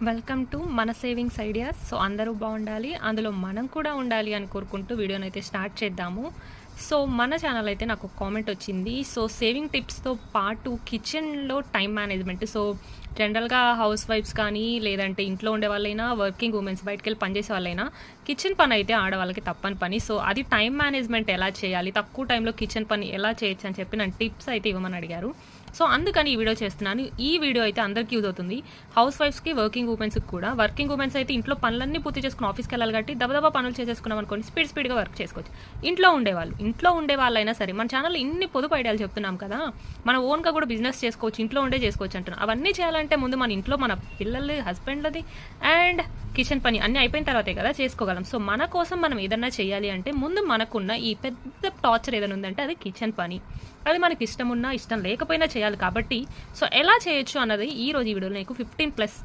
Welcome to మన savings ideas. So అందరూ బాగుండాలి, అందులో మనం కూడా ఉండాలి అని కోరుకుంటూ వీడియోని అయితే స్టార్ట్ చేద్దాము. సో మన ఛానల్ అయితే నాకు ఒక కామెంట్ వచ్చింది. సో సేవింగ్ టిప్స్తో పాటు కిచెన్లో టైం మేనేజ్మెంట్. సో జనరల్గా హౌస్ వైఫ్స్ కానీ లేదంటే ఇంట్లో ఉండే వాళ్ళైనా వర్కింగ్ ఉమెన్స్ బయటకు వెళ్ళి పనిచేసే వాళ్ళైనా కిచెన్ పని అయితే ఆడవాళ్ళకి తప్పని పని. సో అది టైం మేనేజ్మెంట్ ఎలా చేయాలి, తక్కువ టైంలో కిచెన్ పని ఎలా చేయొచ్చు అని చెప్పి నన్ను టిప్స్ అయితే ఇవ్వమని అడిగారు. సో అందుకని ఈ వీడియో చేస్తున్నాను. ఈ వీడియో అయితే అందరికీ యూజ్ అవుతుంది, హౌస్ వైఫ్స్కి, వర్కింగ్ ఉమెన్స్కి కూడా. వర్కింగ్ ఉమెన్స్ అయితే ఇంట్లో పనులన్నీ పూర్తి చేసుకుని ఆఫీస్కి వెళ్ళాలి కాబట్టి దబదబా పనులు చేసేసుకున్నాం అనుకోండి, స్పీడ్గా వర్క్ చేసుకోవచ్చు. ఇంట్లో ఉండే వాళ్ళైనా సరే మన ఛానల్లో ఇన్ని పొదుపు ఐడియాలు చెప్తున్నాం కదా, మన ఓన్గా కూడా బిజినెస్ చేసుకోవచ్చు, ఇంట్లో ఉండే చేసుకోవచ్చు అంటున్నాం. అవన్నీ చేయాలంటే ముందు మన ఇంట్లో మన పిల్లలు, హస్బెండ్లది అండ్ కిచెన్ పని అన్నీ అయిపోయిన తర్వాతే కదా చేసుకోగలం. సో మన కోసం మనం ఏదన్నా చేయాలి అంటే ముందు మనకున్న ఈ పెద్ద టార్చర్ ఏదైనా ఉందంటే అది కిచెన్ పని. అది మనకి ఇష్టం ఉన్నా ఇష్టం లేకపోయినా చేయాలి కాబట్టి సో ఎలా చేయొచ్చు అన్నది ఈ రోజు ఈ వీడియోలో నీకు 15+